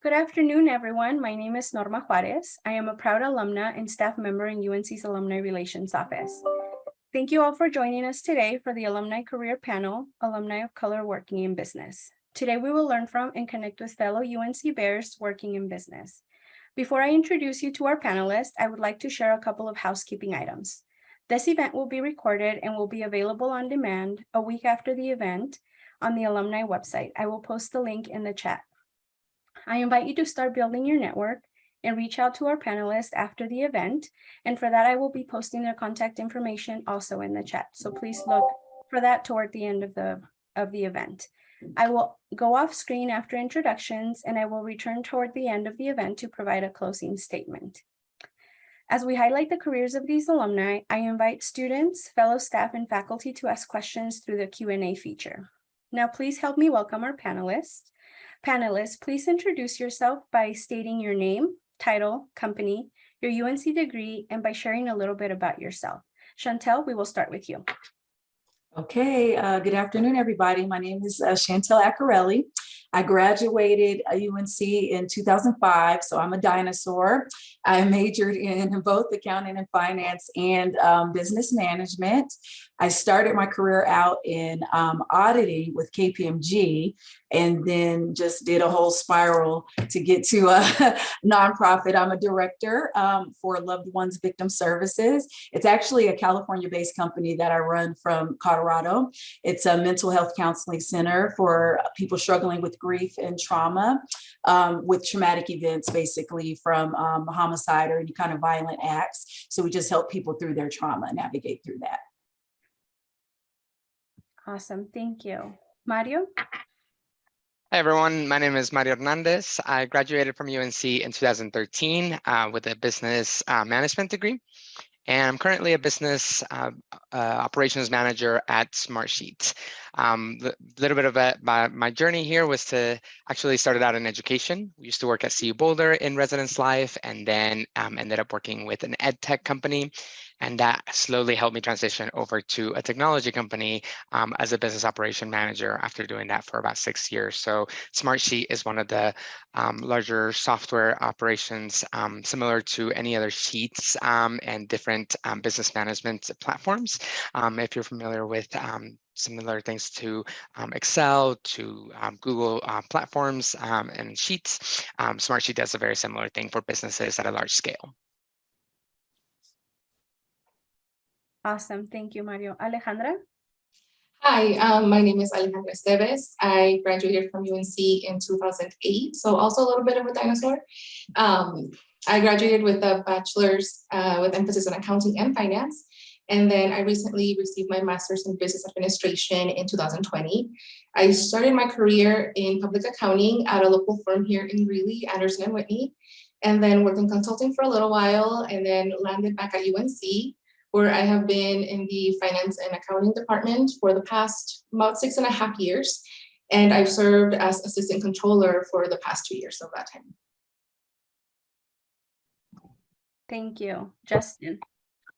Good afternoon, everyone. My name is Norma Juarez. I am a proud alumna and staff member in UNC's Alumni Relations Office. Thank you all for joining us today for the Alumni Career Panel, Alumni of Color Working in Business. Today, we will learn from and connect with fellow UNC Bears working in business. Before I introduce you to our panelists, I would like to share a couple of housekeeping items. This event will be recorded and will be available on demand a week after the event on the Alumni website. I will post the link in the chat. I invite you to start building your network and reach out to our panelists after the event. And for that, I will be posting their contact information also in the chat. So please look for that toward the end of the event. I will go off screen after introductions, and I will return toward the end of the event to provide a closing statement. As we highlight the careers of these alumni, I invite students, fellow staff, and faculty to ask questions through the Q&A feature. Now, please help me welcome our panelists. Panelists, please introduce yourself by stating your name, title, company, your UNC degree, and by sharing a little bit about yourself. Chantel, we will start with you. Okay, good afternoon, everybody. My name is Chantel Acarelli. I graduated UNC in 2005, so I'm a dinosaur. I majored in both accounting and finance and business management. I started my career out in auditing with KPMG, and then just did a whole spiral to get to a nonprofit. I'm a director for Loved Ones Victim Services. It's actually a California-based company that I run from Colorado. It's a mental health counseling center for people struggling with grief and trauma, with traumatic events, basically from homicide or any kind of violent acts. So we just help people through their trauma, navigate through that. Awesome, thank you. Mario? Hi, everyone. My name is Mario Hernandez. I graduated from UNC in 2013 with a business management degree. And I'm currently a business operations manager at Smartsheet. A little bit of my journey here was to actually started out in education. We used to work at CU Boulder in residence life, and then ended up working with an ed tech company. And that slowly helped me transition over to a technology company as a business operation manager after doing that for about 6 years. So Smartsheet is one of the larger software operations similar to any other sheets and different business management platforms. If you're familiar with similar things to Excel, to Google platforms and Sheets, Smartsheet does a very similar thing for businesses at a large scale. Awesome, thank you, Mario. Alejandra? Hi, my name is Alejandra Esteves. I graduated from UNC in 2008, so also a little bit of a dinosaur. I graduated with a bachelor's with emphasis on accounting and finance. And then I recently received my master's in business administration in 2020. I started my career in public accounting at a local firm here in Greeley, Anderson & Whitney, and then worked in consulting for a little while, and then landed back at UNC, where I have been in the finance and accounting department for the past about 6.5 years. And I've served as assistant controller for the past 2 years of that time. Thank you. Justin?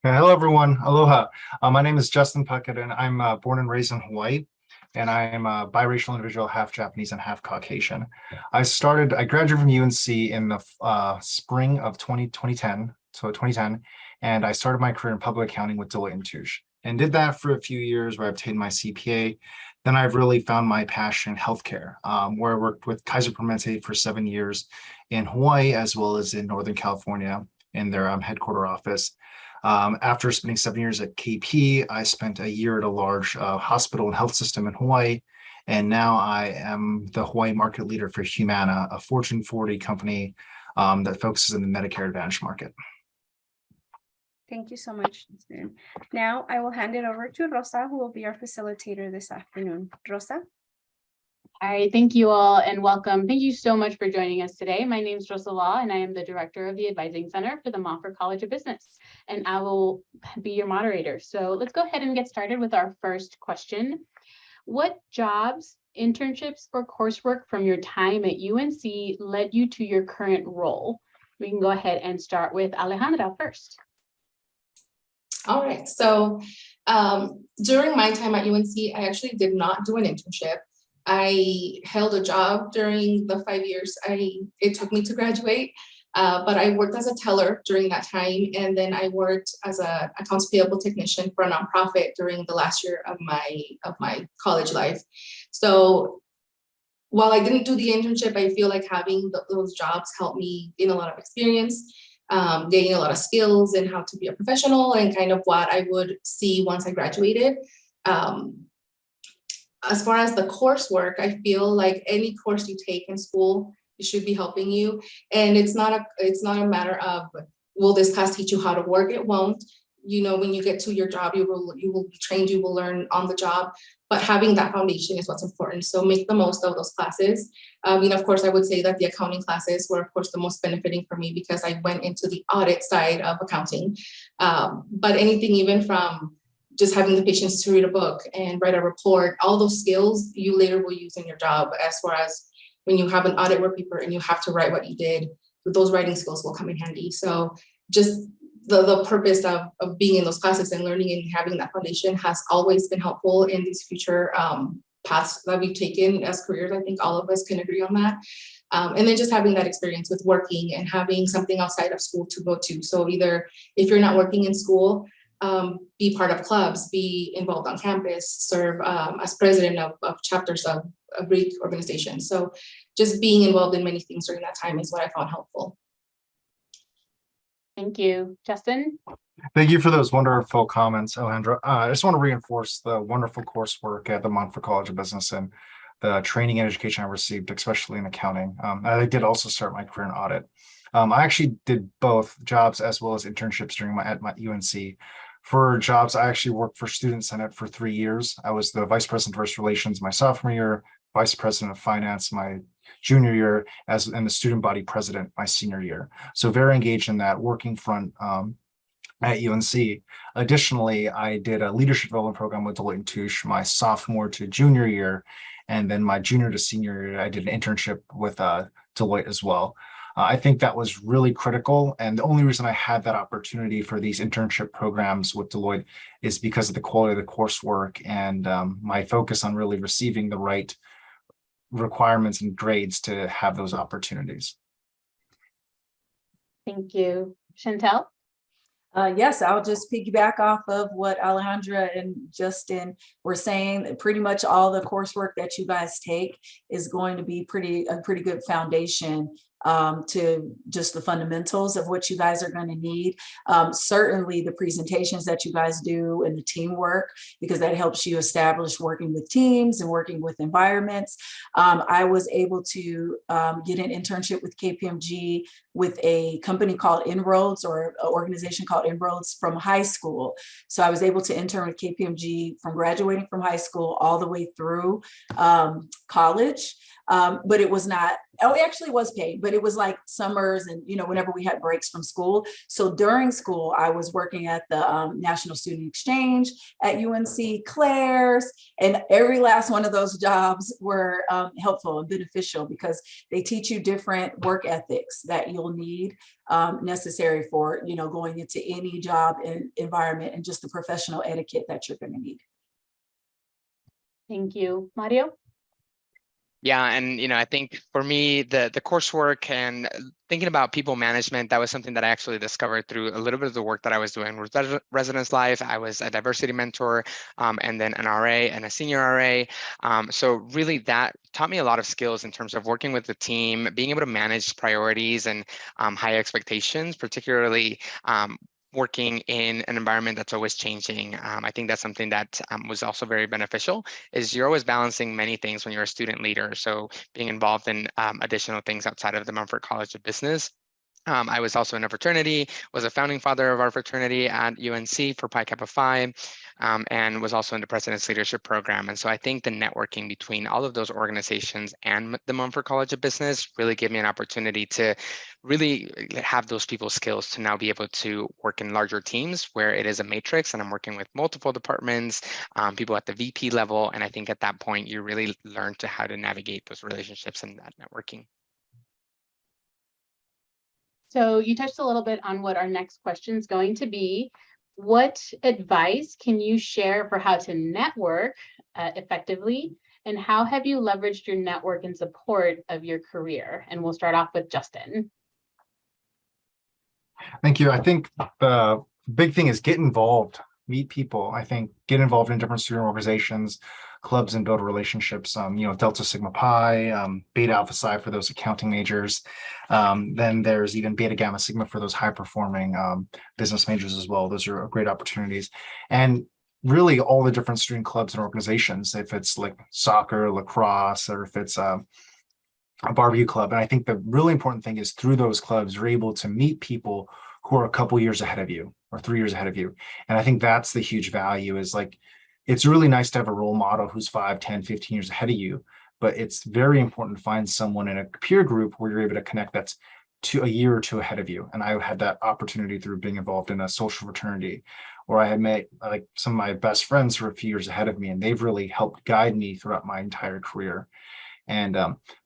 Hello, everyone. Aloha. My name is Justin Puckett, and I'm born and raised in Hawaii. And I am a biracial individual, half Japanese and half Caucasian. I graduated from UNC in the spring of 2010, and I started my career in public accounting with Deloitte & Touche, and did that for a few years where I obtained my CPA. Then I've really found my passion in healthcare, where I worked with Kaiser Permanente for 7 years in Hawaii, as well as in Northern California in their headquarter office. After spending 7 years at KP, I spent a year at a large hospital and health system in Hawaii. And now I am the Hawaii market leader for Humana, a Fortune 40 company that focuses in the Medicare Advantage market. Thank you so much, Justin. Now I will hand it over to Rosa, who will be our facilitator this afternoon. Rosa? Hi, thank you all and welcome. Thank you so much for joining us today. My name is Rosa Law, and I am the director of the Advising Center for the Monfort College of Business, and I will be your moderator. So let's go ahead and get started with our first question. What jobs, internships, or coursework from your time at UNC led you to your current role? We can go ahead and start with Alejandra first. All right, so during my time at UNC, I actually did not do an internship. I held a job during the 5 years it took me to graduate. But I worked as a teller during that time, and then I worked as a accounts payable technician for a nonprofit during the last year of my college life. So while I didn't do the internship, I feel like having those jobs helped me gain a lot of experience, gain a lot of skills in how to be a professional and kind of what I would see once I graduated. As far as the coursework, I feel like any course you take in school, it should be helping you. And it's not a matter of, will this class teach you how to work? It won't. You know, when you get to your job, you will be trained, you will learn on the job, but having that foundation is what's important. So make the most of those classes. Of course, I would say that the accounting classes were, of course, the most benefiting for me because I went into the audit side of accounting. But anything even from just having the patience to read a book and write a report, all those skills you later will use in your job, as far as when you have an audit work paper and you have to write what you did, those writing skills will come in handy. So just the purpose of being in those classes and learning and having that foundation has always been helpful in these future paths that we've taken as careers. I think all of us can agree on that. And then just having that experience with working and having something outside of school to go to. So either if you're not working in school, be part of clubs, be involved on campus, serve as president of chapters of a Greek organization. So just being involved in many things during that time is what I found helpful. Thank you. Justin? Thank you for those wonderful comments, Alejandra. I just want to reinforce the wonderful coursework at the Monfort College of Business and the training and education I received, especially in accounting. I did also start my career in audit. I actually did both jobs as well as internships at my UNC. For jobs, I actually worked for Student Senate for 3 years. I was the Vice President of Investor Relations my sophomore year, Vice President of Finance my junior year, and the student body president my senior year. So very engaged in that working front at UNC. Additionally, I did a leadership development program with Deloitte & Touche my sophomore to junior year. And then my junior to senior year, I did an internship with Deloitte as well. I think that was really critical. And the only reason I had that opportunity for these internship programs with Deloitte is because of the quality of the coursework and my focus on really receiving the right requirements and grades to have those opportunities. Thank you. Chantel? Yes, I'll just piggyback off of what Alejandra and Justin were saying. Pretty much all the coursework that you guys take is going to be a pretty good foundation to just the fundamentals of what you guys are going to need. Certainly the presentations that you guys do and the teamwork, because that helps you establish working with teams and working with environments. I was able to get an internship with KPMG with a company called Inroads, or an organization called Inroads, from high school. So I was able to intern with KPMG from graduating from high school all the way through college. But it was not, it actually was paid, but it was like summers and, whenever we had breaks from school. So during school, I was working at the National Student Exchange at UNC, Claire's, and every last one of those jobs were helpful and beneficial because they teach you different work ethics that you'll need necessary for, going into any job and environment, and just the professional etiquette that you're going to need. Thank you. Mario? Yeah, and I think for me, the coursework and thinking about people management, that was something that I actually discovered through a little bit of the work that I was doing with residence life. I was a diversity mentor, and then an RA and a senior RA. So really that taught me a lot of skills in terms of working with the team, being able to manage priorities and high expectations, particularly working in an environment that's always changing. I think that's something that was also very beneficial, is you're always balancing many things when you're a student leader. So being involved in additional things outside of the Monfort College of Business. I was also in a fraternity, was a founding father of our fraternity at UNC for Pi Kappa Phi, and was also in the President's Leadership Program. And so I think the networking between all of those organizations and the Monfort College of Business really gave me an opportunity to really have those people skills to now be able to work in larger teams where it is a matrix and I'm working with multiple departments, people at the VP level. And I think at that point, you really learn to how to navigate those relationships and that networking. So you touched a little bit on what our next question is going to be. What advice can you share for how to network effectively And how have you leveraged your network in support of your career? And we'll start off with Justin. Thank you. I think the big thing is get involved, meet people. I think get involved in different student organizations, clubs, and build relationships. Delta Sigma Pi, Beta Alpha Psi for those accounting majors. Then there's even Beta Gamma Sigma for those high performing business majors as well. Those are great opportunities. And really all the different student clubs and organizations, if it's like soccer, lacrosse, or if it's a barbecue club. And I think the really important thing is through those clubs, you're able to meet people who are a couple years ahead of you or 3 years ahead of you. And I think that's the huge value is like, it's really nice to have a role model who's 5, 10, 15 years ahead of you, but it's very important to find someone in a peer group where you're able to connect that's a year or two ahead of you. And I had that opportunity through being involved in a social fraternity where I had met like some of my best friends who are a few years ahead of me, and they've really helped guide me throughout my entire career. And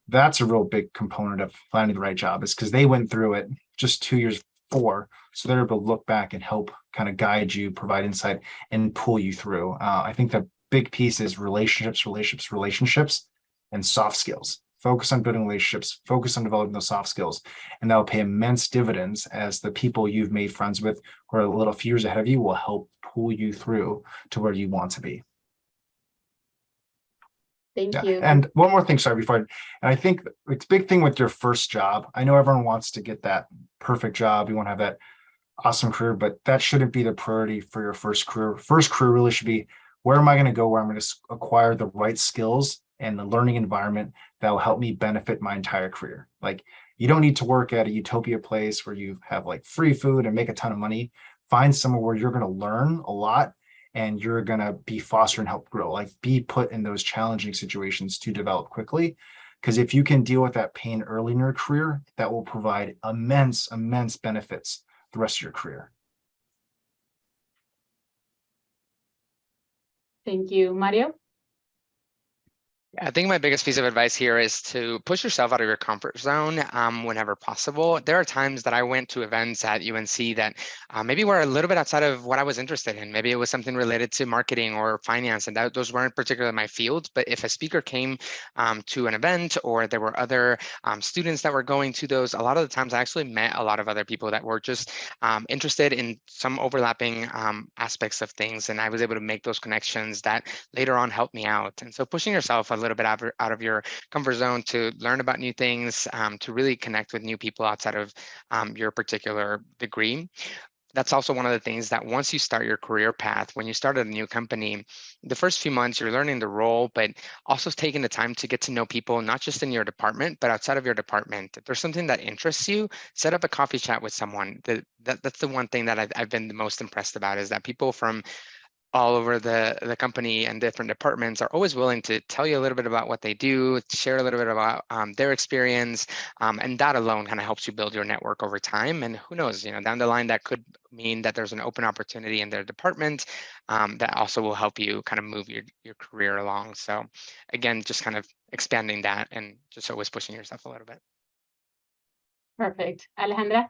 that's a real big component of finding the right job is because they went through it just 2 years before. So they're able to look back and help kind of guide you, provide insight, and pull you through. I think the big piece is relationships, and soft skills. Focus on building relationships, focus on developing those soft skills, and that will pay immense dividends as the people you've made friends with who are a little few years ahead of you will help pull you through to where you want to be. Thank you. And one more thing, sorry, and I think it's a big thing with your first job. I know everyone wants to get that perfect job. You want to have that awesome career, but that shouldn't be the priority for your first career. First career really should be, where am I going to go where I'm going to acquire the right skills and the learning environment that will help me benefit my entire career. Like, you don't need to work at a utopia place where you have like free food and make a ton of money. Find somewhere where you're going to learn a lot and you're going to be fostered and help grow, like be put in those challenging situations to develop quickly. Because if you can deal with that pain early in your career, that will provide immense benefits the rest of your career. Thank you. Mario? I think my biggest piece of advice here is to push yourself out of your comfort zone whenever possible. There are times that I went to events at UNC that maybe were a little bit outside of what I was interested in. Maybe it was something related to marketing or finance, and those weren't particularly my field. But if a speaker came to an event or there were other students that were going to those, a lot of the times I actually met a lot of other people that were just interested in some overlapping aspects of things. And I was able to make those connections that later on helped me out. And so pushing yourself a little bit out of your comfort zone to learn about new things, to really connect with new people outside of your particular degree. That's also one of the things that once you start your career path, when you start at a new company, the first few months you're learning the role, but also taking the time to get to know people, not just in your department, but outside of your department. If there's something that interests you, set up a coffee chat with someone. That's the one thing that I've been the most impressed about, is that people from all over the company and different departments are always willing to tell you a little bit about what they do, share a little bit about their experience, and that alone kind of helps you build your network over time. And who knows, down the line, that could mean that there's an open opportunity in their department that also will help you kind of move your career along. So again, just kind of expanding that and just always pushing yourself a little bit. Perfect. Alejandra?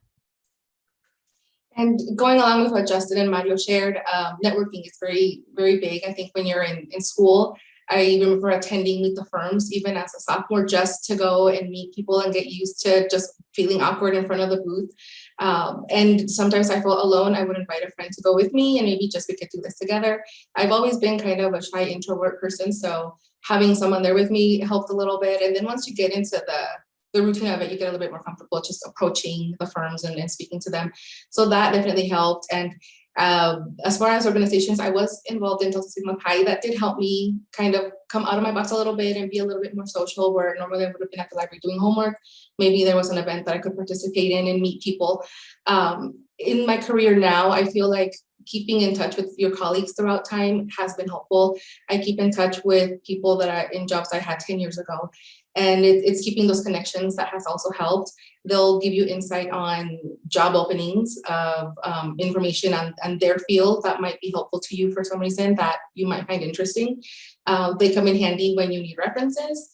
And going along with what Justin and Mario shared, networking is very, very big. I think when you're in school, I remember attending Meet the Firms, even as a sophomore, just to go and meet people and get used to just feeling awkward in front of the booth. And sometimes I felt alone. I would invite a friend to go with me and maybe just we could do this together. I've always been kind of a shy introvert person, so having someone there with me helped a little bit. And then once you get into the routine of it, you get a little bit more comfortable just approaching the firms and speaking to them. So that definitely helped. And as far as organizations, I was involved in Delta Sigma Pi. That did help me kind of come out of my box a little bit and be a little bit more social, where normally I would have been at the library doing homework. Maybe there was an event that I could participate in and meet people. In my career now, I feel like keeping in touch with your colleagues throughout time has been helpful. I keep in touch with people that are in jobs I had 10 years ago. And it's keeping those connections that has also helped. They'll give you insight on job openings of information on their field that might be helpful to you for some reason that you might find interesting. They come in handy when you need references.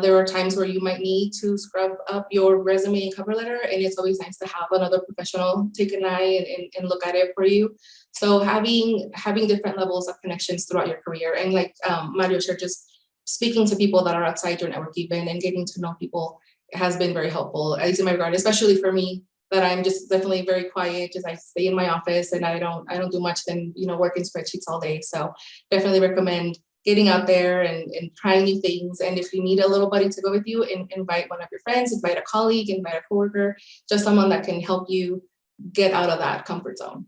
There are times where you might need to scrub up your resume and cover letter, and it's always nice to have another professional take an eye and look at it for you. So having different levels of connections throughout your career, and like Mario shared, just speaking to people that are outside your network even and getting to know people has been very helpful, at least in my regard, especially for me, that I'm just definitely very quiet, just I stay in my office and I don't do much than, work in spreadsheets all day. So definitely recommend getting out there and trying new things. And if you need a little buddy to go with you, invite one of your friends, invite a colleague, invite a coworker, just someone that can help you get out of that comfort zone.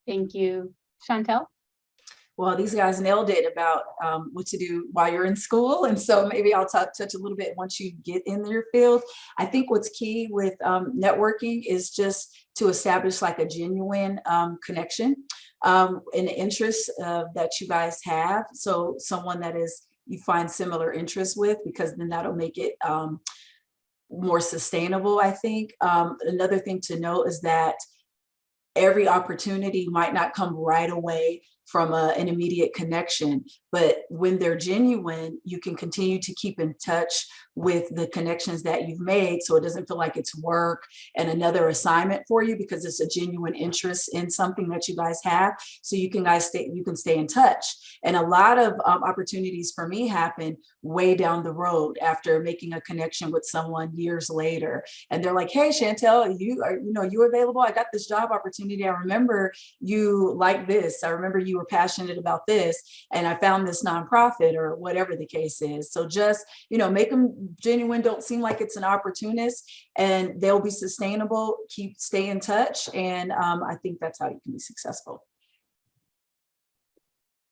Thank you. Chantel? Well, these guys nailed it about what to do while you're in school. And so maybe I'll touch a little bit once you get in your field. I think what's key with networking is just to establish like a genuine connection and interest that you guys have. So someone that you find similar interests with, because then that'll make it more sustainable, I think. Another thing to note is that every opportunity might not come right away from an immediate connection, but when they're genuine, you can continue to keep in touch with the connections that you've made, so it doesn't feel like it's work and another assignment for you, because it's a genuine interest in something that you guys have. So you can stay in touch. And a lot of opportunities for me happen way down the road after making a connection with someone years later, and they're like, "Hey, Chantel, you available? I got this job opportunity. I remember you like this. I remember you were passionate about this, and I found this nonprofit," or whatever the case is. So just, make them genuine. Don't seem like it's an opportunist, and they'll be sustainable. Stay in touch. And I think that's how you can be successful.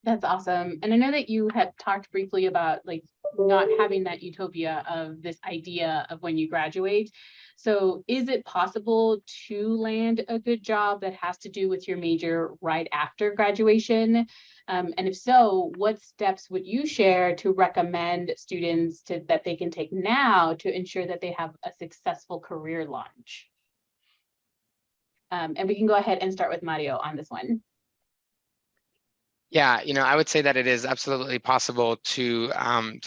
That's awesome. And I know that you had talked briefly about like not having that utopia of this idea of when you graduate. So is it possible to land a good job that has to do with your major right after graduation? And if so, what steps would you share to recommend students that they can take now to ensure that they have a successful career launch? And we can go ahead and start with Mario on this one. Yeah, I would say that it is absolutely possible to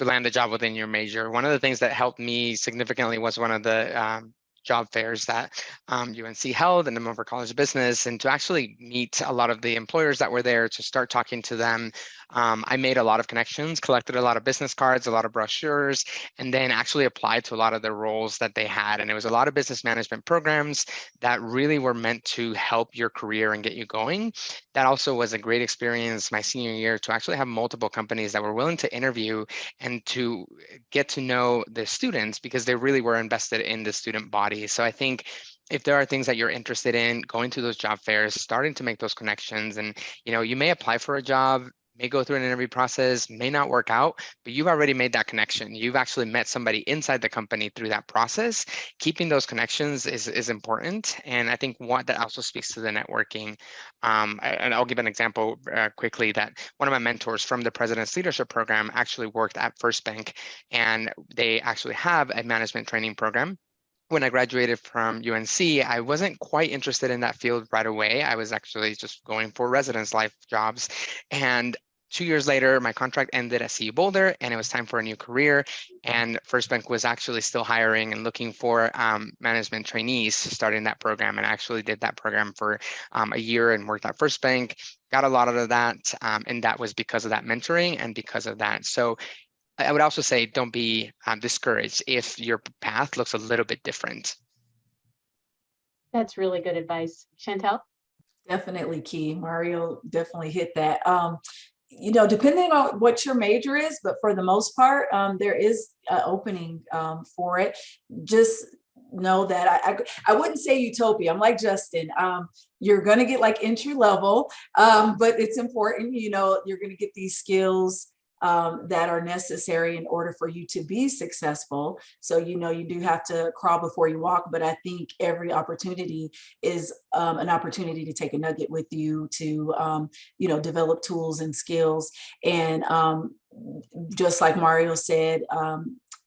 land a job within your major. One of the things that helped me significantly was one of the job fairs that UNC held in the Monfort College of Business, and to actually meet a lot of the employers that were there, to start talking to them. I made a lot of connections, collected a lot of business cards, a lot of brochures, and then actually applied to a lot of the roles that they had. And it was a lot of business management programs that really were meant to help your career and get you going. That also was a great experience my senior year, to actually have multiple companies that were willing to interview and to get to know the students, because they really were invested in the student body. So I think if there are things that you're interested in, going to those job fairs, starting to make those connections, and you may apply for a job, may go through an interview process, may not work out, but you've already made that connection. You've actually met somebody inside the company through that process. Keeping those connections is important. And I think that also speaks to the networking. And I'll give an example quickly, that one of my mentors from the President's Leadership Program actually worked at First Bank, and they actually have a management training program. When I graduated from UNC, I wasn't quite interested in that field right away. I was actually just going for residence life jobs. And 2 years later, my contract ended at CU Boulder, and it was time for a new career. And First Bank was actually still hiring and looking for management trainees, starting that program. And I actually did that program for a year and worked at First Bank, got a lot out of that. And that was because of that mentoring and because of that. So I would also say, don't be discouraged if your path looks a little bit different. That's really good advice. Chantel? Definitely key. Mario definitely hit that. Depending on what your major is, but for the most part, there is an opening for it. Just know that I wouldn't say utopia. I'm like Justin. You're going to get like entry level, but it's important, you're going to get these skills that are necessary in order for you to be successful. So, you do have to crawl before you walk, but I think every opportunity is an opportunity to take a nugget with you to, develop tools and skills. And just like Mario said,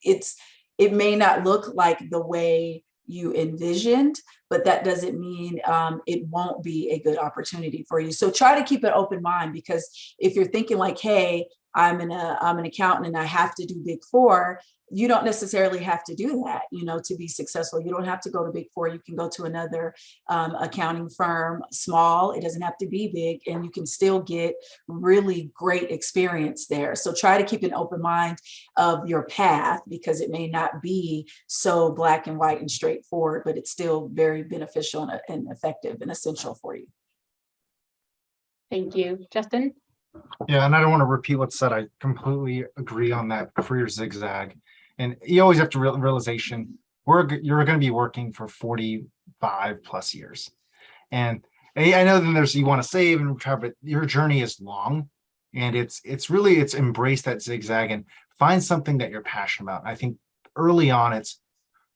it may not look like the way you envisioned, but that doesn't mean it won't be a good opportunity for you. So try to keep an open mind, because if you're thinking like, hey, I'm an accountant and I have to do Big Four, you don't necessarily have to do that, to be successful. You don't have to go to Big Four. You can go to another accounting firm, small. It doesn't have to be big, and you can still get really great experience there. So try to keep an open mind of your path, because it may not be so black and white and straightforward, but it's still very beneficial and effective and essential for you. Thank you. Justin? Yeah, and I don't want to repeat what's said. I completely agree on that career zigzag. And you always have to realization, you're going to be working for 45 plus years. And I know then you want to save and try, but your journey is long, and it's embrace that zigzag and find something that you're passionate about. I think early on, it's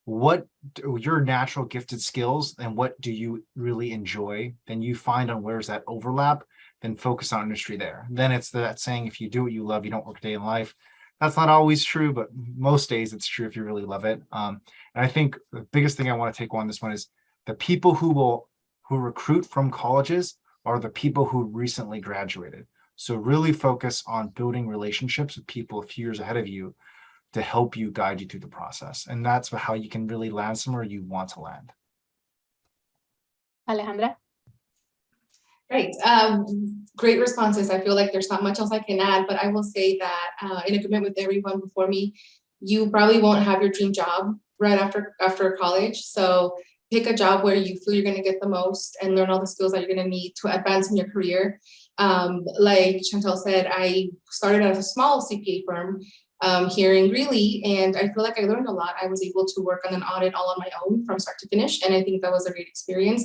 what your natural gifted skills and what do you really enjoy, then you find on where's that overlap, then focus on industry there. Then it's that saying, if you do what you love, you don't work a day in life. That's not always true, but most days it's true if you really love it. And I think the biggest thing I want to take on this one is the people who recruit from colleges are the people who recently graduated. So really focus on building relationships with people a few years ahead of you to help you guide you through the process. And that's how you can really land somewhere you want to land. Alejandra? Great. Great responses. I feel like there's not much else I can add, but I will say that in agreement with everyone before me, you probably won't have your dream job right after college. So pick a job where you feel you're going to get the most and learn all the skills that you're going to need to advance in your career. Like Chantel said, I started at a small CPA firm here in Greeley, and I feel like I learned a lot. I was able to work on an audit all on my own from start to finish, and I think that was a great experience.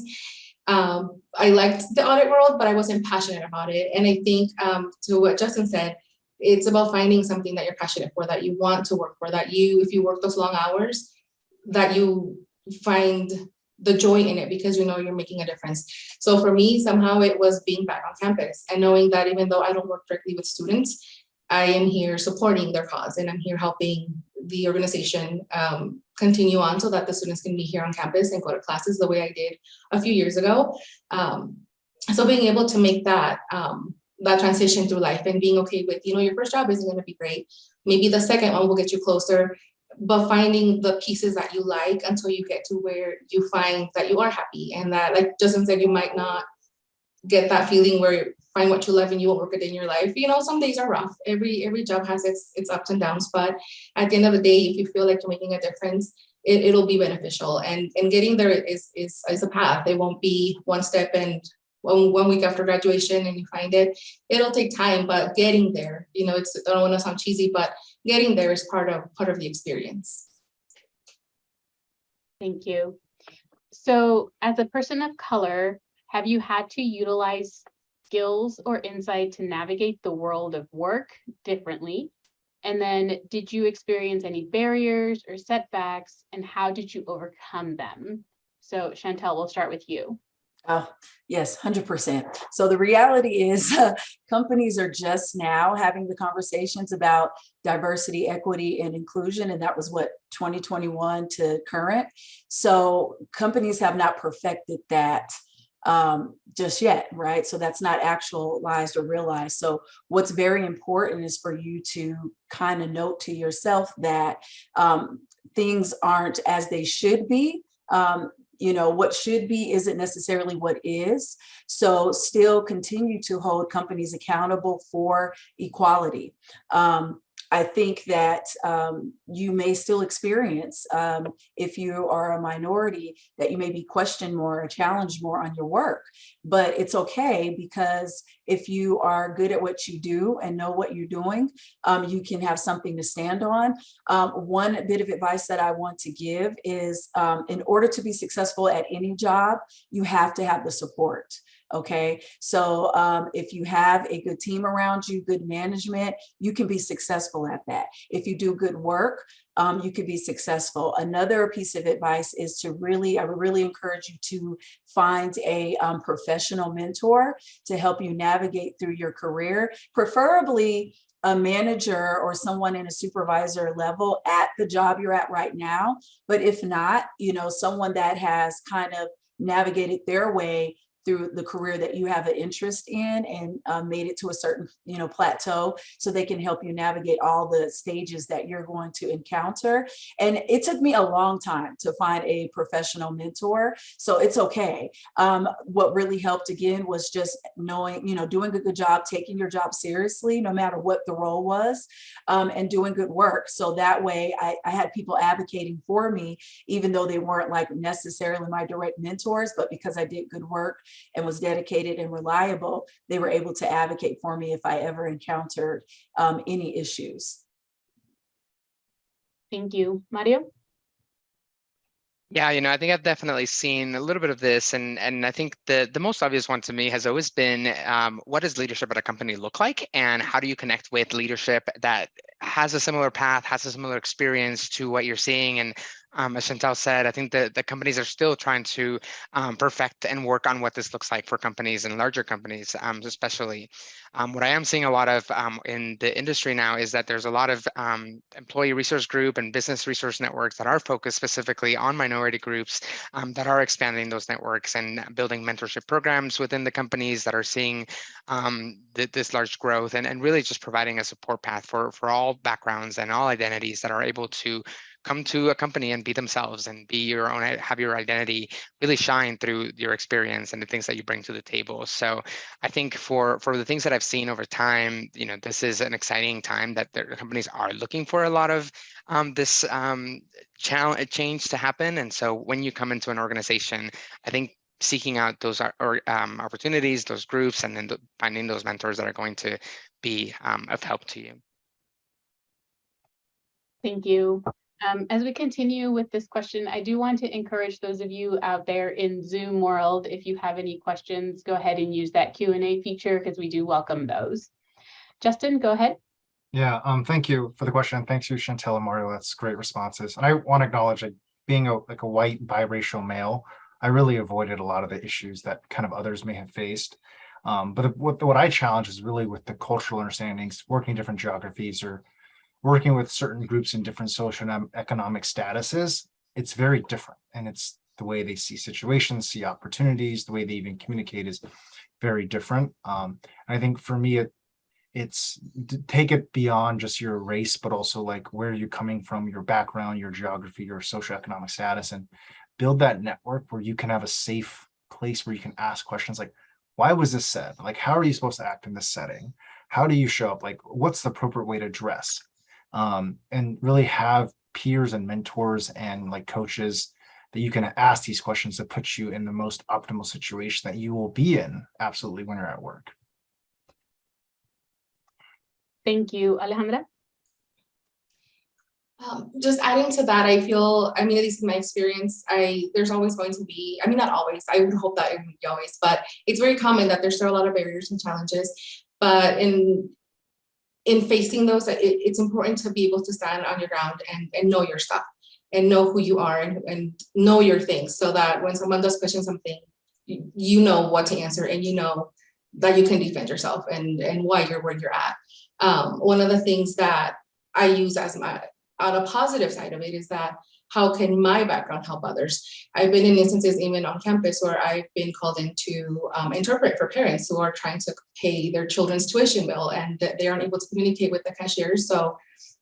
I liked the audit world, but I wasn't passionate about it. And I think to what Justin said, it's about finding something that you're passionate for, that you want to work for, that if you work those long hours, that you find the joy in it because you're making a difference. So for me, somehow it was being back on campus and knowing that even though I don't work directly with students, I am here supporting their cause, and I'm here helping the organization continue on so that the students can be here on campus and go to classes the way I did a few years ago. So being able to make that transition through life and being okay with, your first job isn't going to be great. Maybe the second one will get you closer, but finding the pieces that you like until you get to where you find that you are happy, and that, like Justin said, you might not get that feeling where you find what you love and you won't work it in your life. Some days are rough. Every job has its ups and downs, but at the end of the day, if you feel like you're making a difference, it'll be beneficial. And getting there is a path. It won't be one step and one week after graduation and you find it. It'll take time, but getting there, I don't want to sound cheesy, but getting there is part of the experience. Thank you. So as a person of color, have you had to utilize skills or insight to navigate the world of work differently? And then did you experience any barriers or setbacks, and how did you overcome them? So Chantel, we'll start with you. Yes, 100%. So the reality is companies are just now having the conversations about diversity, equity, and inclusion. And that was 2021 to current. So companies have not perfected that just yet, right? So that's not actualized or realized. So what's very important is for you to kind of note to yourself that things aren't as they should be. What should be isn't necessarily what is. So still continue to hold companies accountable for equality. I think that you may still experience, if you are a minority, that you may be questioned more or challenged more on your work. But it's okay, because if you are good at what you do and know what you're doing, you can have something to stand on. One bit of advice that I want to give is, in order to be successful at any job, you have to have the support. Okay, so if you have a good team around you, good management, you can be successful at that. If you do good work, you can be successful. Another piece of advice is I would really encourage you to find a professional mentor to help you navigate through your career, preferably a manager or someone in a supervisor level at the job you're at right now. But if not, someone that has kind of navigated their way through the career that you have an interest in and made it to a certain, plateau, so they can help you navigate all the stages that you're going to encounter. And it took me a long time to find a professional mentor, so it's okay. What really helped again was just knowing, doing a good job, taking your job seriously, no matter what the role was, and doing good work. So that way I had people advocating for me, even though they weren't like necessarily my direct mentors, but because I did good work and was dedicated and reliable, they were able to advocate for me if I ever encountered any issues. Thank you. Mario? Yeah, I think I've definitely seen a little bit of this, and I think the most obvious one to me has always been what does leadership at a company look like, and how do you connect with leadership that has a similar path, has a similar experience to what you're seeing. And as Chantel said, I think the companies are still trying to perfect and work on what this looks like for companies and larger companies, especially. What I am seeing a lot of in the industry now is that there's a lot of employee resource group and business resource networks that are focused specifically on minority groups, that are expanding those networks and building mentorship programs within the companies that are seeing this large growth, and really just providing a support path for all backgrounds and all identities that are able to come to a company and be themselves and be your own, have your identity really shine through your experience and the things that you bring to the table. So I think for the things that I've seen over time, this is an exciting time that the companies are looking for a lot of this change to happen. And so when you come into an organization, I think seeking out those opportunities, those groups, and then finding those mentors that are going to be of help to you. Thank you. As we continue with this question, I do want to encourage those of you out there in Zoom world, if you have any questions, go ahead and use that Q&A feature, because we do welcome those. Justin, go ahead. Yeah, thank you for the question. Thanks to Chantel and Mario. That's great responses. And I want to acknowledge, like, being a white biracial male, I really avoided a lot of the issues that kind of others may have faced. But what I challenge is really with the cultural understandings, working in different geographies or working with certain groups in different social and economic statuses. It's very different. And it's the way they see situations, see opportunities, the way they even communicate is very different. I think for me, it's take it beyond just your race, but also like where you're coming from, your background, your geography, your socioeconomic status, and build that network where you can have a safe place where you can ask questions like, why was this said? Like, how are you supposed to act in this setting? How do you show up? Like, what's the appropriate way to dress? And really have peers and mentors and like coaches that you can ask these questions to put you in the most optimal situation that you will be in, absolutely, when you're at work. Thank you. Alejandra? Just adding to that, I feel, at least in my experience, there's always going to be, not always, I would hope that it would be always, but it's very common that there's still a lot of barriers and challenges. But in facing those, it's important to be able to stand on your ground and know your stuff and know who you are and know your things, so that when someone does question something, you know what to answer, and you know that you can defend yourself and why you're where you're at. One of the things that I use as on a positive side of it is that, how can my background help others? I've been in instances even on campus where I've been called in to interpret for parents who are trying to pay their children's tuition bill, and they aren't able to communicate with the cashiers. So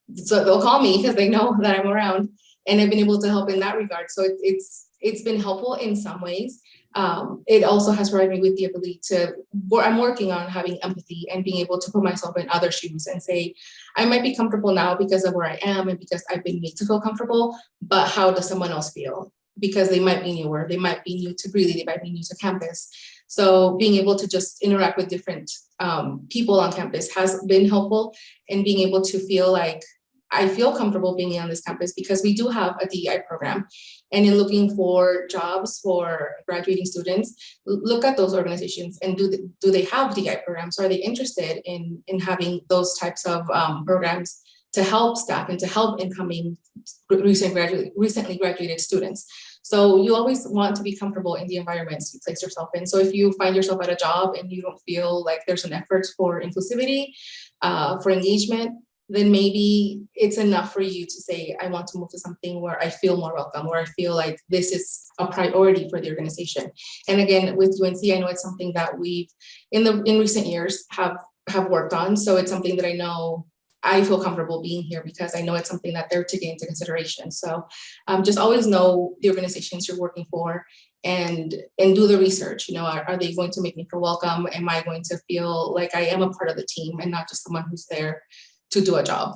they'll call me because they know that I'm around, and I've been able to help in that regard. So it's been helpful in some ways. It also has provided me with the ability I'm working on having empathy and being able to put myself in other shoes and say, I might be comfortable now because of where I am and because I've been made to feel comfortable, but how does someone else feel? Because they might be newer, they might be new to Greeley, they might be new to campus. So being able to just interact with different people on campus has been helpful, and being able to feel like I feel comfortable being on this campus because we do have a DEI program. And in looking for jobs for graduating students, look at those organizations and do they have DEI programs? Are they interested in having those types of programs to help staff and to help incoming recently graduated students? So you always want to be comfortable in the environments you place yourself in. So if you find yourself at a job and you don't feel like there's an effort for inclusivity, for engagement, then maybe it's enough for you to say, I want to move to something where I feel more welcome, where I feel like this is a priority for the organization. And again, with UNC, I know it's something that we've in recent years have worked on. So it's something that I know I feel comfortable being here because I know it's something that they're taking into consideration. So just always know the organizations you're working for and do the research. You know, are they going to make me feel welcome? Am I going to feel like I am a part of the team and not just someone who's there to do a job?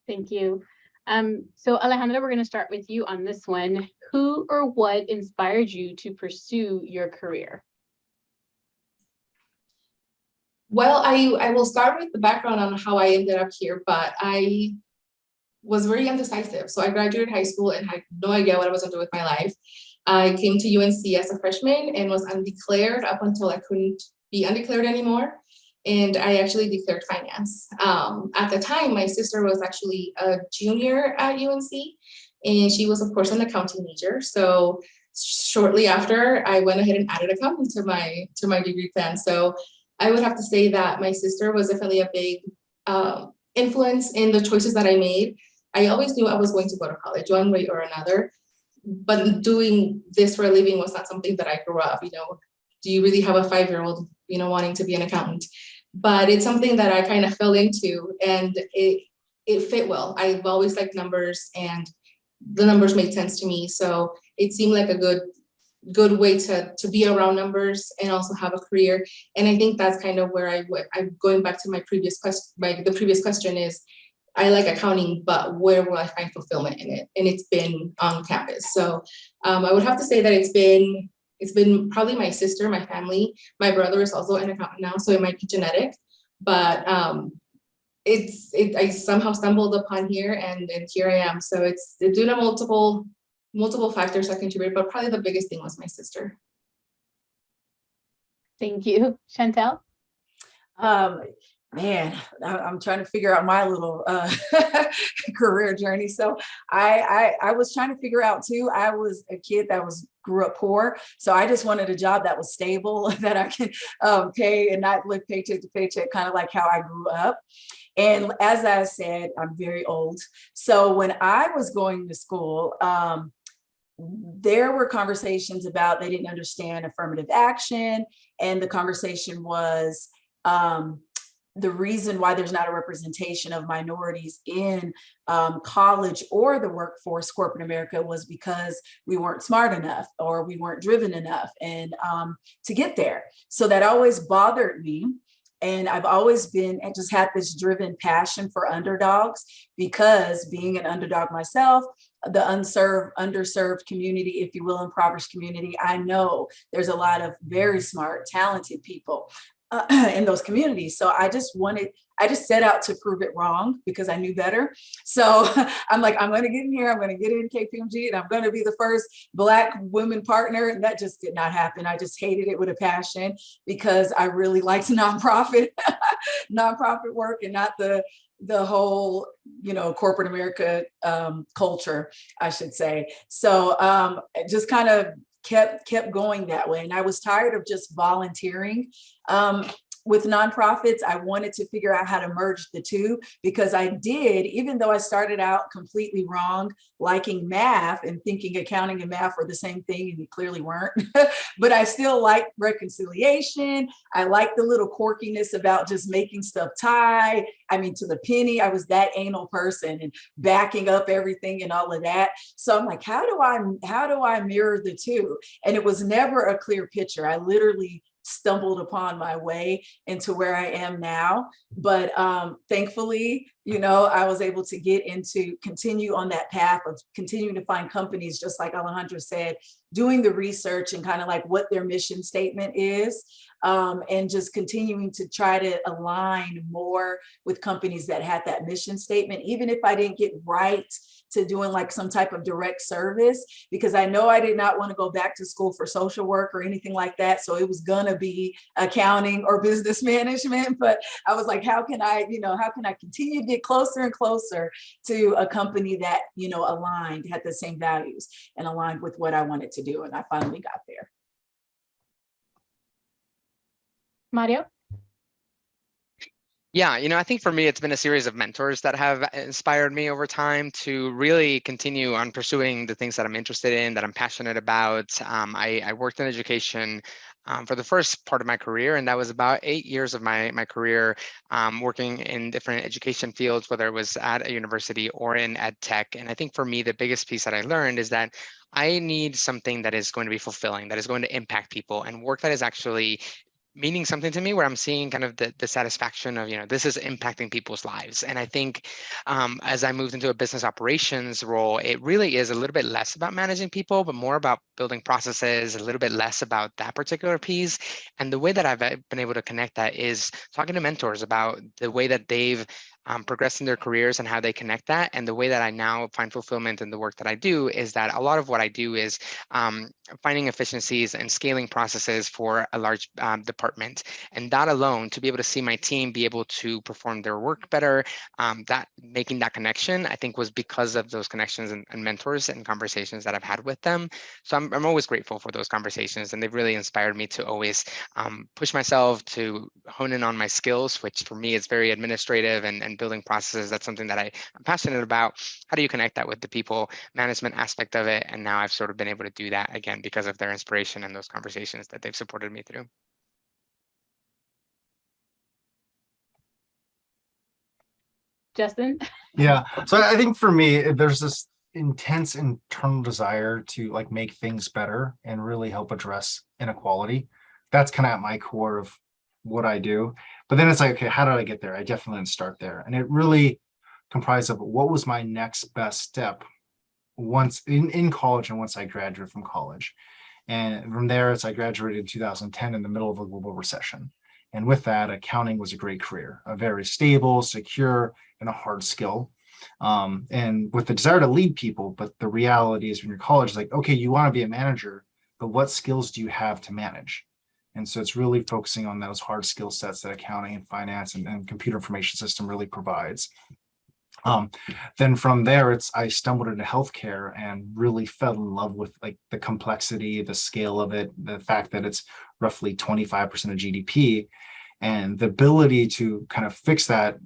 Thank you. So Alejandra, we're going to start with you on this one. Who or what inspired you to pursue your career? Well, I will start with the background on how I ended up here, but I was very undecisive. So I graduated high school and had no idea what I was going to do with my life. I came to UNC as a freshman and was undeclared up until I couldn't be undeclared anymore. And I actually declared finance. At the time, my sister was actually a junior at UNC, and she was, of course, an accounting major. So shortly after, I went ahead and added accounting to my degree plan. So I would have to say that my sister was definitely a big influence in the choices that I made. I always knew I was going to go to college one way or another, but doing this for a living was not something that I grew up. You know, do you really have a 5-year-old, you know, wanting to be an accountant? But it's something that I kind of fell into, and it fit well. I've always liked numbers, and the numbers made sense to me. So it seemed like a good way to be around numbers and also have a career. And I think that's kind of where I'm going back to my previous question. The previous question is, I like accounting, but where will I find fulfillment in it? And it's been on campus. So I would have to say that it's been probably my sister, my family. My brother is also an accountant now, so it might be genetic. But I somehow stumbled upon here, and here I am. So it's due to multiple factors that contribute, but probably the biggest thing was my sister. Thank you. Chantel? Man, I'm trying to figure out my little career journey. So I was trying to figure out too. I was a kid that grew up poor. So I just wanted a job that was stable, that I can pay and not live paycheck to paycheck, kind of like how I grew up. And as I said, I'm very old. So when I was going to school, there were conversations about they didn't understand affirmative action. And the conversation was, the reason why there's not a representation of minorities in college or the workforce, corporate America, was because we weren't smart enough or we weren't driven enough and to get there. So that always bothered me. And I've always just had this driven passion for underdogs, because being an underdog myself, the underserved community, if you will, impoverished community, I know there's a lot of very smart, talented people in those communities. So I just set out to prove it wrong because I knew better. So I'm like, I'm going to get in here, I'm going to get in KPMG, and I'm going to be the first Black women partner. And that just did not happen. I just hated it with a passion because I really liked nonprofit work and not the whole, corporate America culture, I should say. So it just kind of kept going that way. And I was tired of just volunteering with nonprofits. I wanted to figure out how to merge the two, because I did, even though I started out completely wrong, liking math and thinking accounting and math were the same thing, and they clearly weren't, but I still liked reconciliation. I liked the little quirkiness about just making stuff tie. I mean, to the penny. I was that anal person and backing up everything and all of that. So I'm like, how do I mirror the two? And it was never a clear picture. I literally stumbled upon my way into where I am now. But thankfully, I was able to continue on that path of continuing to find companies, just like Alejandra said, doing the research and kind of like what their mission statement is, and just continuing to try to align more with companies that had that mission statement, even if I didn't get right to doing like some type of direct service, because I know I did not want to go back to school for social work or anything like that. So it was gonna be accounting or business management. But I was like, how can I continue to get closer and closer to a company that, aligned, had the same values and aligned with what I wanted to do. And I finally got there. Mario? Yeah, I think for me, it's been a series of mentors that have inspired me over time to really continue on pursuing the things that I'm interested in, that I'm passionate about. I worked in education for the first part of my career, and that was about 8 years of my career working in different education fields, whether it was at a university or in ed tech. And I think for me, the biggest piece that I learned is that I need something that is going to be fulfilling, that is going to impact people, and work that is actually meaning something to me, where I'm seeing kind of the satisfaction of, this is impacting people's lives. And I think as I moved into a business operations role, it really is a little bit less about managing people, but more about building processes, a little bit less about that particular piece. And the way that I've been able to connect that is talking to mentors about the way that they've progressed in their careers and how they connect that. And the way that I now find fulfillment in the work that I do is that a lot of what I do is finding efficiencies and scaling processes for a large department. And that alone, to be able to see my team be able to perform their work better, that making that connection, I think, was because of those connections and mentors and conversations that I've had with them. So I'm always grateful for those conversations, and they've really inspired me to always push myself to hone in on my skills, which for me is very administrative and building processes. That's something that I'm passionate about. How do you connect that with the people management aspect of it? And now I've sort of been able to do that again because of their inspiration and those conversations that they've supported me through. Justin? Yeah. So I think for me, there's this intense internal desire to like make things better and really help address inequality. That's kind of at my core of what I do. But then it's like, okay, how did I get there? I definitely didn't start there. And it really comprised of what was my next best step once in college and once I graduated from college. And from there, I graduated in 2010 in the middle of a global recession. And with that, accounting was a great career, a very stable, secure, and a hard skill. And with the desire to lead people, but the reality is when you're college, like, okay, you want to be a manager, but what skills do you have to manage? And so it's really focusing on those hard skill sets that accounting and finance and computer information system really provides. Then from there, I stumbled into healthcare and really fell in love with like the complexity, the scale of it, the fact that it's roughly 25% of GDP, and the ability to kind of fix that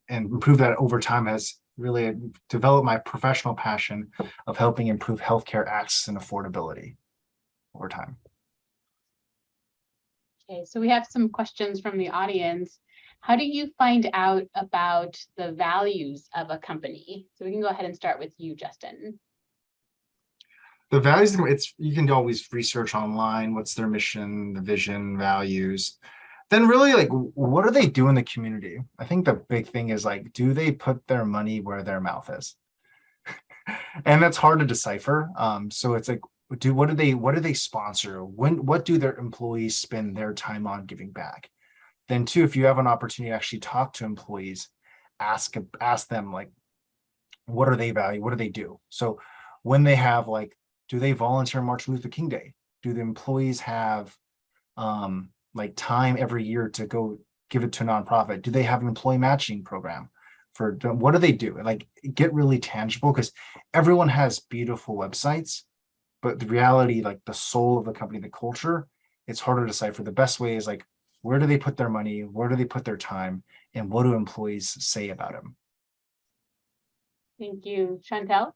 and improve that over time has really developed my professional passion of helping improve healthcare access and affordability over time. Okay, so we have some questions from the audience. How do you find out about the values of a company? So we can go ahead and start with you, Justin. The values, you can always research online, what's their mission, the vision, values. Then really like, what do they do in the community? I think the big thing is like, do they put their money where their mouth is? And that's hard to decipher. So it's like, what do they sponsor? What do their employees spend their time on giving back? Then two, if you have an opportunity to actually talk to employees, ask them like, what are they value? What do they do? So when they have like, do they volunteer Martin Luther King Day? Do the employees have like time every year to go give it to a nonprofit? Do they have an employee matching program? What do they do? Like get really tangible, because everyone has beautiful websites, but the reality, like the soul of the company, the culture, it's harder to decipher. The best way is like, where do they put their money? Where do they put their time? And what do employees say about them? Thank you. Chantel?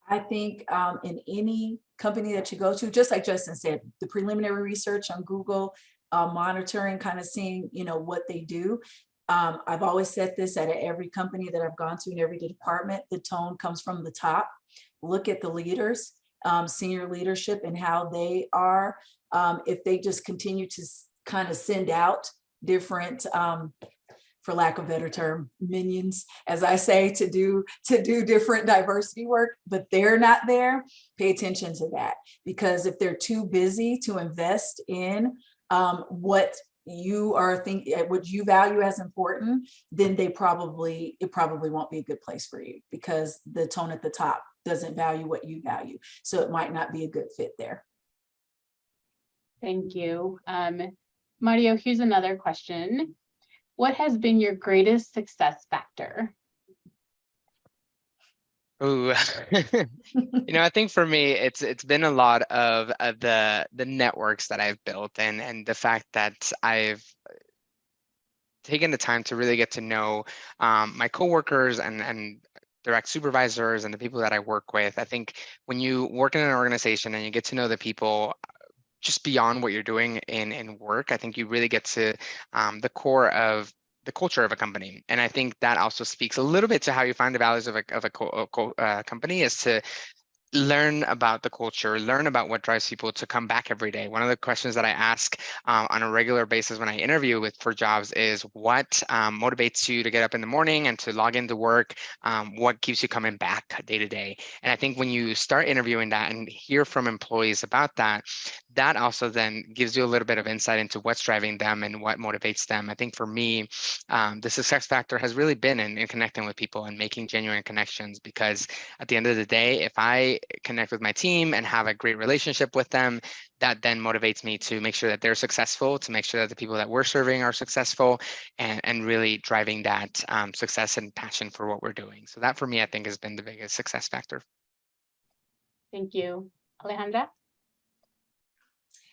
I think in any company that you go to, just like Justin said, the preliminary research on Google, monitoring, kind of seeing, what they do. I've always said this at every company that I've gone to in every department, the tone comes from the top. Look at the leaders, senior leadership, and how they are. If they just continue to kind of send out different, for lack of a better term, minions, as I say, to do different diversity work, but they're not there, pay attention to that. Because if they're too busy to invest in what you are what you value as important, then it probably won't be a good place for you, because the tone at the top doesn't value what you value. So it might not be a good fit there. Thank you. Mario, here's another question. What has been your greatest success factor? Ooh, I think for me, it's been a lot of the networks that I've built and the fact that taken the time to really get to know my coworkers and direct supervisors and the people that I work with. I think when you work in an organization and you get to know the people just beyond what you're doing in work, I think you really get to the core of the culture of a company. And I think that also speaks a little bit to how you find the values of a company, is to learn about the culture, learn about what drives people to come back every day. One of the questions that I ask on a regular basis when I interview for jobs is what motivates you to get up in the morning and to log into work? What keeps you coming back day to day? And I think when you start interviewing that and hear from employees about that, that also then gives you a little bit of insight into what's driving them and what motivates them. I think for me, the success factor has really been in connecting with people and making genuine connections, because at the end of the day, if I connect with my team and have a great relationship with them, that then motivates me to make sure that they're successful, to make sure that the people that we're serving are successful, and really driving that success and passion for what we're doing. So that for me, I think has been the biggest success factor. Thank you. Alejandra?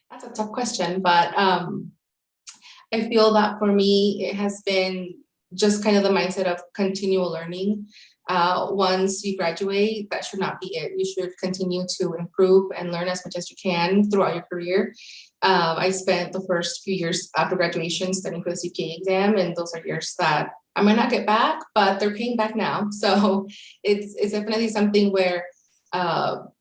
That's a tough question, but I feel that for me, it has been just kind of the mindset of continual learning. Once you graduate, that should not be it. You should continue to improve and learn as much as you can throughout your career. I spent the first few years after graduation studying for the CPA exam, and those are years that I might not get back, but they're paying back now. So it's definitely something where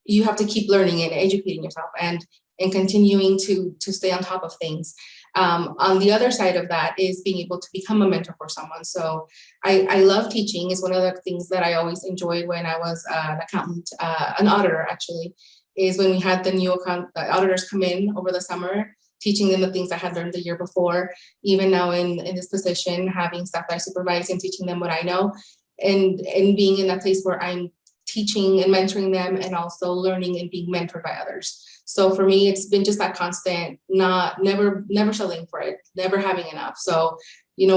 you have to keep learning and educating yourself and continuing to stay on top of things. On the other side of that is being able to become a mentor for someone. So I love teaching. Is one of the things that I always enjoyed when I was an accountant, an auditor actually, is when we had the new auditors come in over the summer, teaching them the things I had learned the year before. Even now in this position, having staff that I supervise and teaching them what I know, and being in that place where I'm teaching and mentoring them and also learning and being mentored by others. So for me, it's been just that constant, never settling for it, never having enough. So,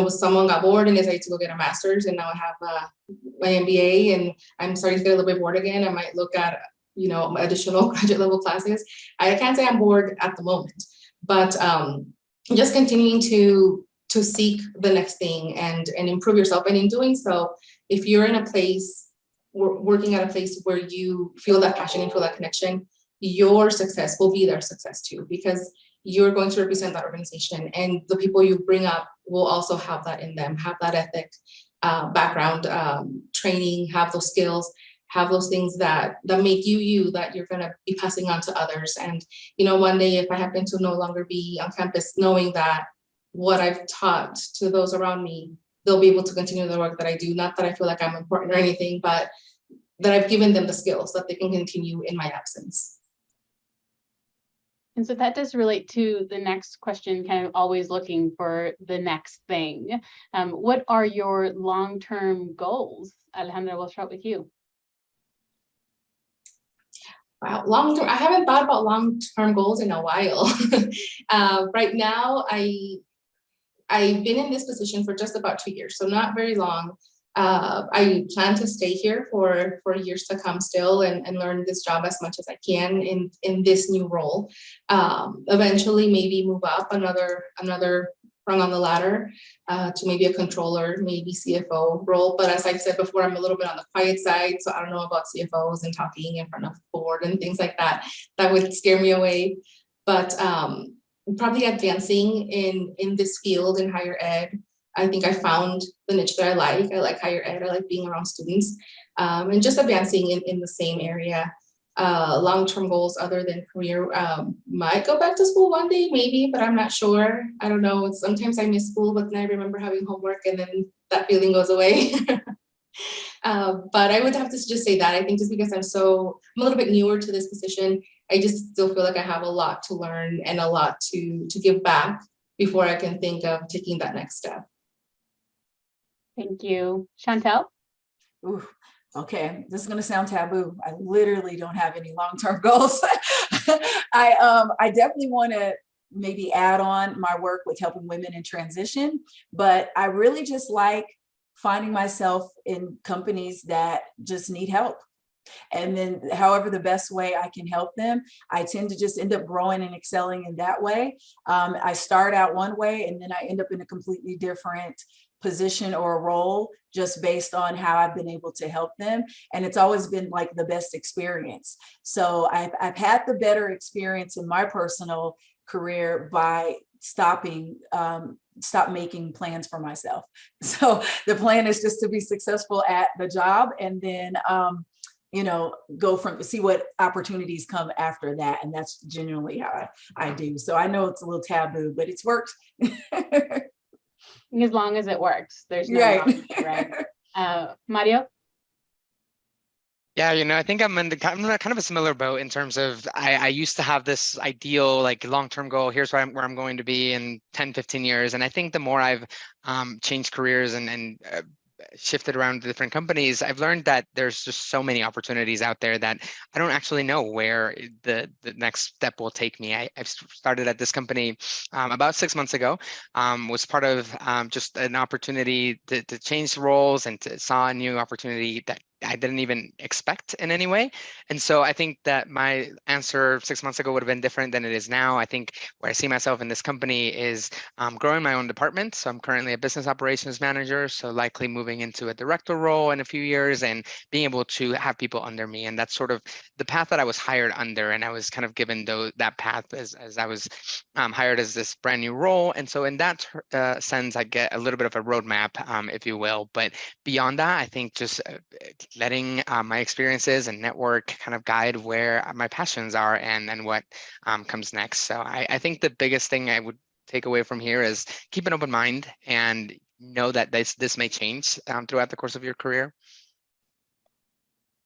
someone got bored and decided to go get a master's, and now I have my MBA, and I'm starting to get a little bit bored again. I might look at, additional graduate level classes. I can't say I'm bored at the moment, but just continuing to seek the next thing and improve yourself. And in doing so, if you're in a place, working at a place where you feel that passion and feel that connection, your success will be their success too, because you're going to represent that organization, and the people you bring up will also have that in them, have that ethic, background, training, have those skills, have those things that make you, that you're going to be passing on to others. And, one day if I happen to no longer be on campus, knowing that what I've taught to those around me, they'll be able to continue the work that I do. Not that I feel like I'm important or anything, but that I've given them the skills that they can continue in my absence. And so that does relate to the next question, kind of always looking for the next thing. What are your long-term goals? Alejandra, we'll start with you. Wow, long-term, I haven't thought about long-term goals in a while. Right now, I've been in this position for just about 2 years, so not very long. I plan to stay here for years to come still and learn this job as much as I can in this new role. Eventually, maybe move up another rung on the ladder to maybe a controller, maybe CFO role. But as I said before, I'm a little bit on the quiet side, so I don't know about CFOs and talking in front of the board and things like that. That would scare me away. But probably advancing in this field in higher ed. I think I found the niche that I like. I like higher ed. I like being around students, and just advancing in the same area. Long-term goals other than career, might go back to school one day, maybe, but I'm not sure. I don't know. Sometimes I miss school, but then I remember having homework and then that feeling goes away. But I would have to just say that I think just because I'm a little bit newer to this position, I just still feel like I have a lot to learn and a lot to give back before I can think of taking that next step. Thank you. Chantel? Ooh, okay, this is going to sound taboo. I literally don't have any long-term goals. I definitely want to maybe add on my work with helping women in transition, but I really just like finding myself in companies that just need help. And then however the best way I can help them, I tend to just end up growing and excelling in that way. I start out one way and then I end up in a completely different position or role just based on how I've been able to help them. And it's always been like the best experience. So I've had the better experience in my personal career by stop making plans for myself. So the plan is just to be successful at the job and then go from see what opportunities come after that. And that's genuinely how I do. So I know it's a little taboo, but it's worked. As long as it works, there's no Right. right? Mario? Yeah, I think I'm in kind of a similar boat in terms of I used to have this ideal like long-term goal. Here's where I'm going to be in 10, 15 years. And I think the more I've changed careers and shifted around to different companies, I've learned that there's just so many opportunities out there that I don't actually know where the next step will take me. I've started at this company about 6 months ago, was part of just an opportunity to change roles and saw a new opportunity that I didn't even expect in any way. And so I think that my answer 6 months ago would have been different than it is now. I think where I see myself in this company is growing my own department. So I'm currently a business operations manager, so likely moving into a director role in a few years and being able to have people under me. And that's sort of the path that I was hired under. And I was kind of given that path as I was hired as this brand new role. And so in that sense, I get a little bit of a roadmap, if you will. But beyond that, I think just letting my experiences and network kind of guide where my passions are and what comes next. So I think the biggest thing I would take away from here is keep an open mind and know that this may change throughout the course of your career.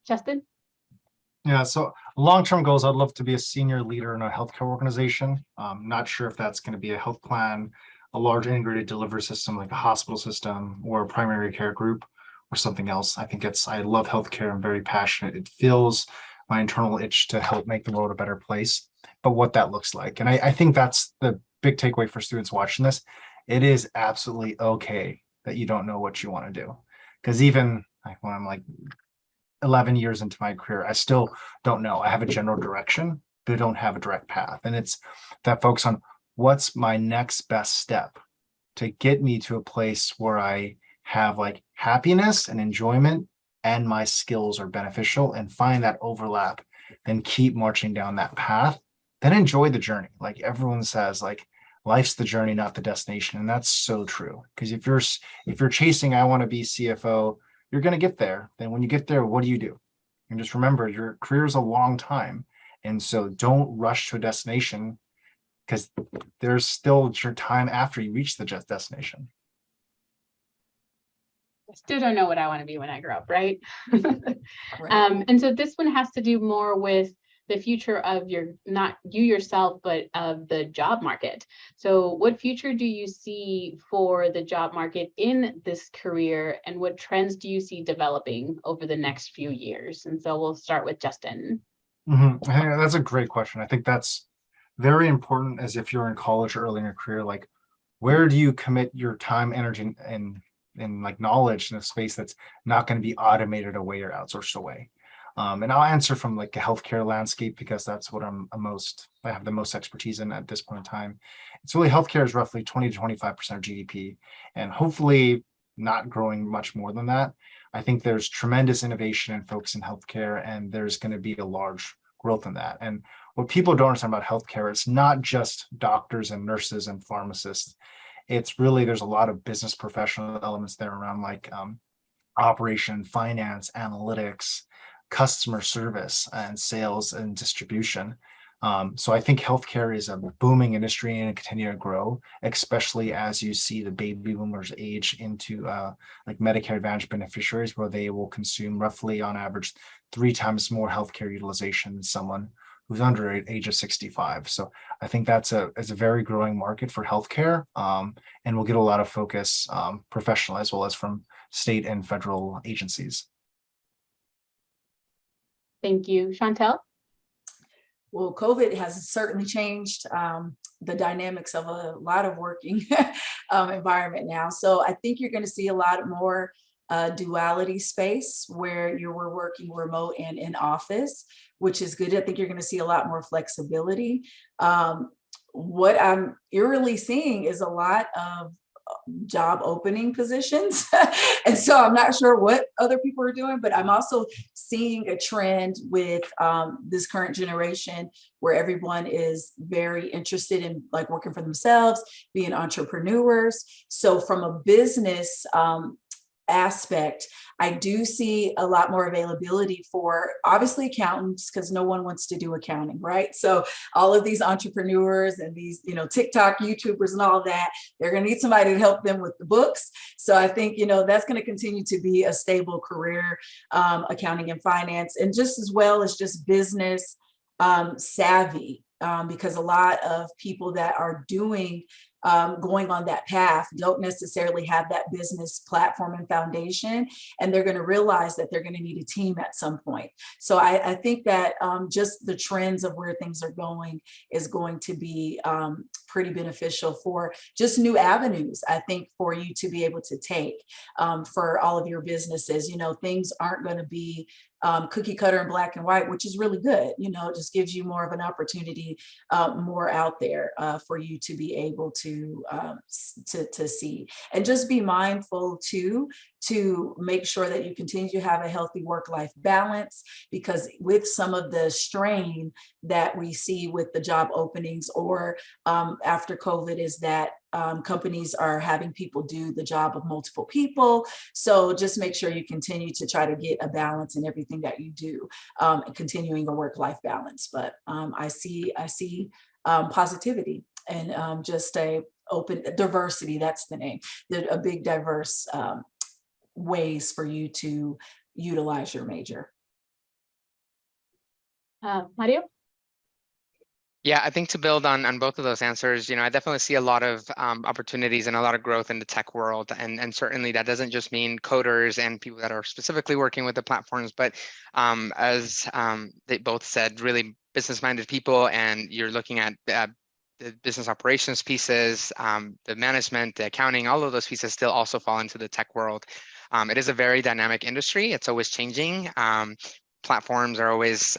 Justin? Yeah, so long-term goals, I'd love to be a senior leader in a healthcare organization. Not sure if that's going to be a health plan, a large integrated delivery system like a hospital system or a primary care group or something else. I love healthcare. I'm very passionate. It fills my internal itch to help make the world a better place, but what that looks like. And I think that's the big takeaway for students watching this. It is absolutely okay that you don't know what you want to do. Because even when I'm like 11 years into my career, I still don't know. I have a general direction, but I don't have a direct path. And it's that focus on what's my next best step to get me to a place where I have like happiness and enjoyment and my skills are beneficial and find that overlap, then keep marching down that path, then enjoy the journey. Like everyone says, like life's the journey, not the destination. And that's so true. Because if you're chasing, I want to be CFO, you're going to get there. Then when you get there, what do you do? And just remember, your career is a long time. And so don't rush to a destination because there's still your time after you reach the destination. I still don't know what I want to be when I grow up, right? Right. And so this one has to do more with the future of not you yourself, but of the job market. So what future do you see for the job market in this career, and what trends do you see developing over the next few years? And so we'll start with Justin. Mm-hmm. I think that's a great question. I think that's very important as if you're in college or early in your career, like where do you commit your time, energy, and like knowledge in a space that's not going to be automated away or outsourced away. And I'll answer from like a healthcare landscape because that's what I have the most expertise in at this point in time. It's really healthcare is roughly 20 to 25% of GDP and hopefully not growing much more than that. I think there's tremendous innovation and focus in healthcare and there's going to be a large growth in that. And what people don't understand about healthcare, it's not just doctors and nurses and pharmacists. It's really, there's a lot of business professional elements there around like operation, finance, analytics, customer service, and sales and distribution. So I think healthcare is a booming industry and continue to grow, especially as you see the baby boomers age into like Medicare Advantage beneficiaries, where they will consume roughly on average 3 times more healthcare utilization than someone who's under age of 65. So I think it's a very growing market for healthcare, and we'll get a lot of focus professional as well as from state and federal agencies. Thank you. Chantel? Well, COVID has certainly changed the dynamics of a lot of working environment now. So I think you're going to see a lot more duality space where you were working remote and in office, which is good. I think you're going to see a lot more flexibility. What I'm eerily seeing is a lot of job opening positions. And so I'm not sure what other people are doing, but I'm also seeing a trend with this current generation where everyone is very interested in like working for themselves, being entrepreneurs. So from a business aspect, I do see a lot more availability for obviously accountants, because no one wants to do accounting, right? So all of these entrepreneurs and these, you know, TikTok YouTubers and all that, they're going to need somebody to help them with the books. So I think, you know, that's going to continue to be a stable career, accounting and finance, and just as well as just business savvy, because a lot of people that are doing going on that path don't necessarily have that business platform and foundation, and they're going to realize that they're going to need a team at some point. So I think that just the trends of where things are going is going to be pretty beneficial for just new avenues, I think, for you to be able to take for all of your businesses. You know, things aren't going to be cookie cutter and black and white, which is really good. You know, it just gives you more of an opportunity, more out there for you to be able to see. And just be mindful too, to make sure that you continue to have a healthy work-life balance, because with some of the strain that we see with the job openings or after COVID is that companies are having people do the job of multiple people. So just make sure you continue to try to get a balance in everything that you do, continuing a work-life balance. But I see positivity and just a open diversity. That's the name. A big diverse ways for you to utilize your major. Mario? Yeah, I think to build on both of those answers, you know, I definitely see a lot of opportunities and a lot of growth in the tech world. And certainly that doesn't just mean coders and people that are specifically working with the platforms, but as they both said, really business-minded people, and you're looking at the business operations pieces, the management, the accounting, all of those pieces still also fall into the tech world. It is a very dynamic industry. It's always changing. Platforms are always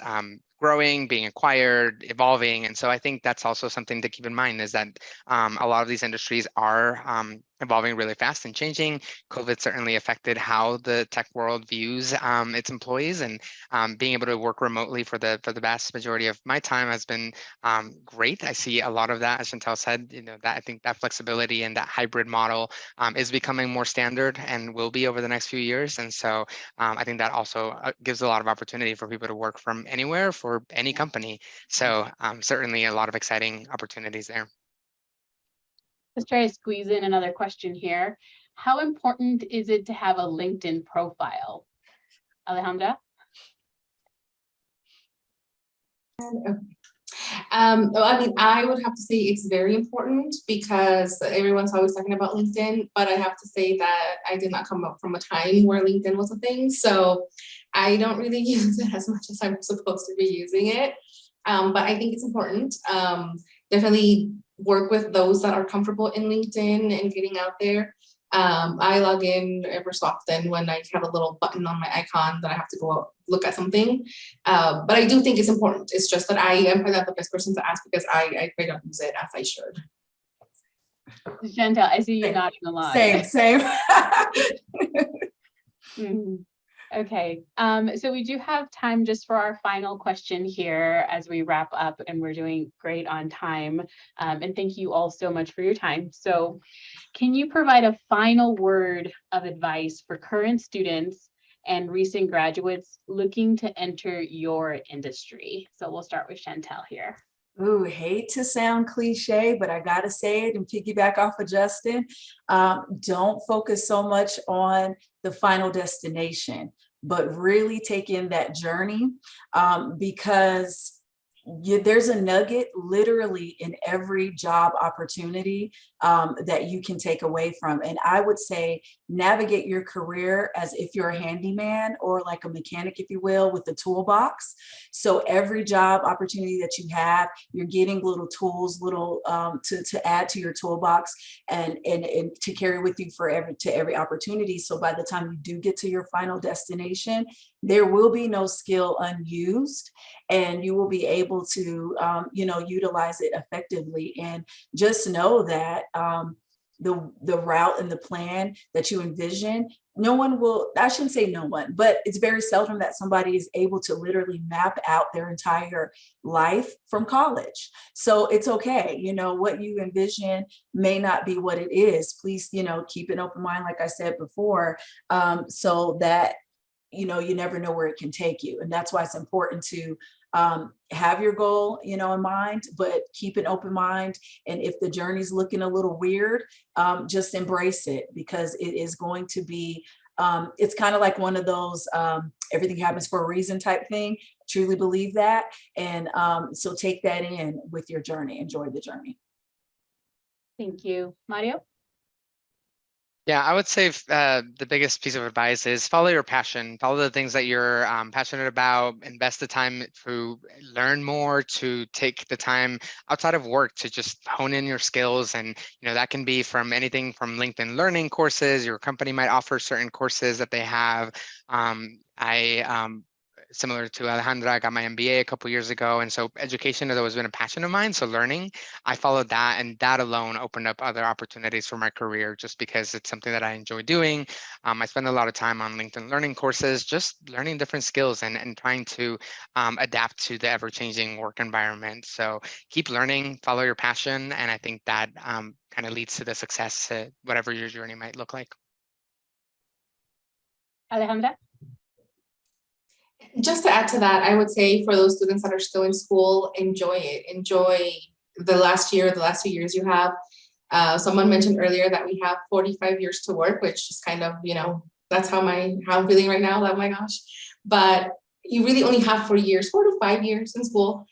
growing, being acquired, evolving. And so I think that's also something to keep in mind, is that a lot of these industries are evolving really fast and changing. COVID certainly affected how the tech world views its employees, and being able to work remotely for the vast majority of my time has been great. I see a lot of that, as Chantel said, you know, that I think that flexibility and that hybrid model is becoming more standard and will be over the next few years. And so I think that also gives a lot of opportunity for people to work from anywhere for any company. So certainly a lot of exciting opportunities there. Let's try to squeeze in another question here. How important is it to have a LinkedIn profile? Alejandra? I mean, I would have to say it's very important, because everyone's always talking about LinkedIn, but I have to say that I did not come up from a time where LinkedIn was a thing. So I don't really use it as much as I'm supposed to be using it. But I think it's important. Definitely work with those that are comfortable in LinkedIn and getting out there. I log in every so often when I have a little button on my icon that I have to go out, look at something. But I do think it's important. It's just that I am probably not the best person to ask, because I don't use it as I should. Chantel, I see you nodding a lot. Same. Okay, so we do have time just for our final question here as we wrap up, and we're doing great on time. And thank you all so much for your time. So can you provide a final word of advice for current students and recent graduates looking to enter your industry? So we'll start with Chantel here. Ooh, hate to sound cliche, but I gotta say it and piggyback off of Justin. Don't focus so much on the final destination, but really take in that journey, because there's a nugget literally in every job opportunity that you can take away from. And I would say navigate your career as if you're a handyman or like a mechanic, if you will, with the toolbox. So every job opportunity that you have, you're getting little tools, little to add to your toolbox and to carry with you for every opportunity. So by the time you do get to your final destination, there will be no skill unused, and you will be able to, utilize it effectively. And just know that the route and the plan that you envision, no one will, I shouldn't say no one, but it's very seldom that somebody is able to literally map out their entire life from college. So it's okay. What you envision may not be what it is. Please, keep an open mind, like I said before, so that you never know where it can take you. And that's why it's important to have your goal, in mind, but keep an open mind. And if the journey's looking a little weird, just embrace it, because it is going to be, it's kind of like one of those everything happens for a reason type thing. Truly believe that. And so take that in with your journey. Enjoy the journey. Thank you. Mario? Yeah, I would say the biggest piece of advice is follow your passion, follow the things that you're passionate about, invest the time to learn more, to take the time outside of work to just hone in your skills. And, that can be from anything from LinkedIn learning courses. Your company might offer certain courses that they have. Similar to Alejandra, I got my MBA a couple years ago. And so education has always been a passion of mine. So learning, I followed that, and that alone opened up other opportunities for my career just because it's something that I enjoy doing. I spend a lot of time on LinkedIn learning courses, just learning different skills and trying to adapt to the ever-changing work environment. So keep learning, follow your passion. And I think that kind of leads to the success, whatever your journey might look like. Alejandra? Just to add to that, I would say for those students that are still in school, enjoy it. Enjoy the last year, the last few years you have. Someone mentioned earlier that we have 45 years to work, which is kind of, that's how I'm feeling right now. Oh my gosh. But you really only have 4 years, 4 to 5 years in school.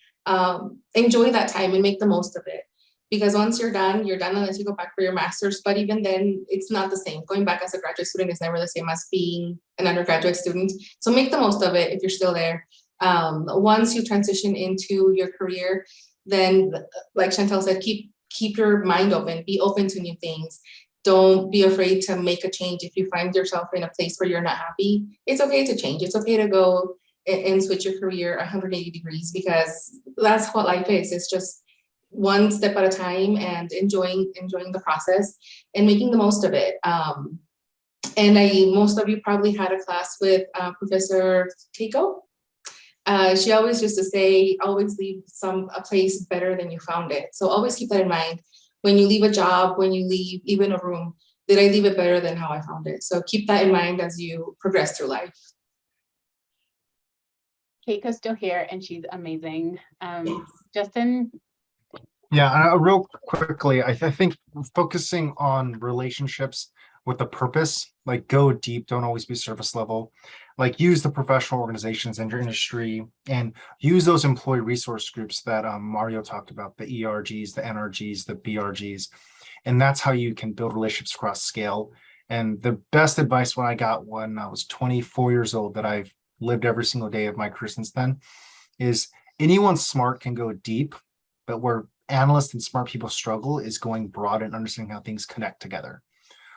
Enjoy that time and make the most of it. Because once you're done unless you go back for your master's. But even then, it's not the same. Going back as a graduate student is never the same as being an undergraduate student. So make the most of it if you're still there. Once you transition into your career, then, like Chantel said, keep your mind open. Be open to new things. Don't be afraid to make a change. If you find yourself in a place where you're not happy, it's okay to change. It's okay to go and switch your career 180 degrees, because that's what life is. It's just one step at a time, and enjoying the process and making the most of it. And most of you probably had a class with Professor Keiko. She always used to say, always leave a place better than you found it. So always keep that in mind. When you leave a job, when you leave even a room, did I leave it better than how I found it? So keep that in mind as you progress through life. Keiko's still here and she's amazing. Justin? Yeah, real quickly, I think focusing on relationships with a purpose, like go deep, don't always be surface level, like use the professional organizations in your industry and use those employee resource groups that Mario talked about, the ERGs, the NRGs, the BRGs, and that's how you can build relationships across scale. And the best advice when I got when I was 24 years old that I've lived every single day of my career since then is anyone smart can go deep, but where analysts and smart people struggle is going broad and understanding how things connect together.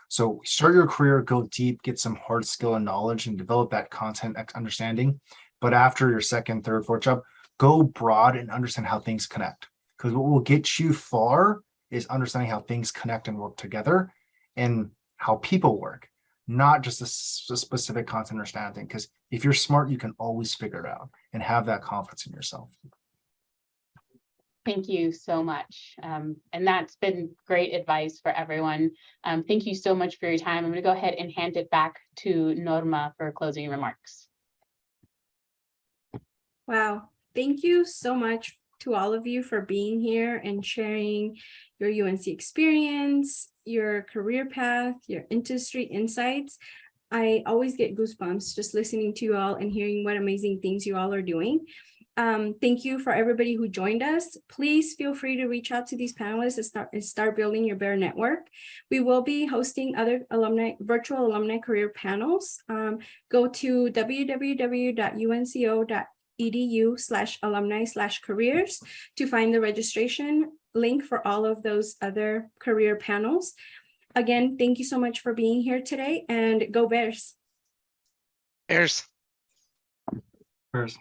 So start your career, go deep, get some hard skill and knowledge and develop that content understanding. But after your second, third, fourth job, go broad and understand how things connect. Because what will get you far is understanding how things connect and work together and how people work, not just a specific content understanding. Because if you're smart, you can always figure it out and have that confidence in yourself. Thank you so much. And that's been great advice for everyone. Thank you so much for your time. I'm going to go ahead and hand it back to Norma for closing remarks. Wow. Thank you so much to all of you for being here and sharing your UNC experience, your career path, your industry insights. I always get goosebumps just listening to you all and hearing what amazing things you all are doing. Thank you for everybody who joined us. Please feel free to reach out to these panelists and start building your Bear network. We will be hosting other virtual alumni career panels. Go to www.unco.edu/alumni/careers to find the registration link for all of those other career panels. Again, thank you so much for being here today, and go Bears. Bears. First.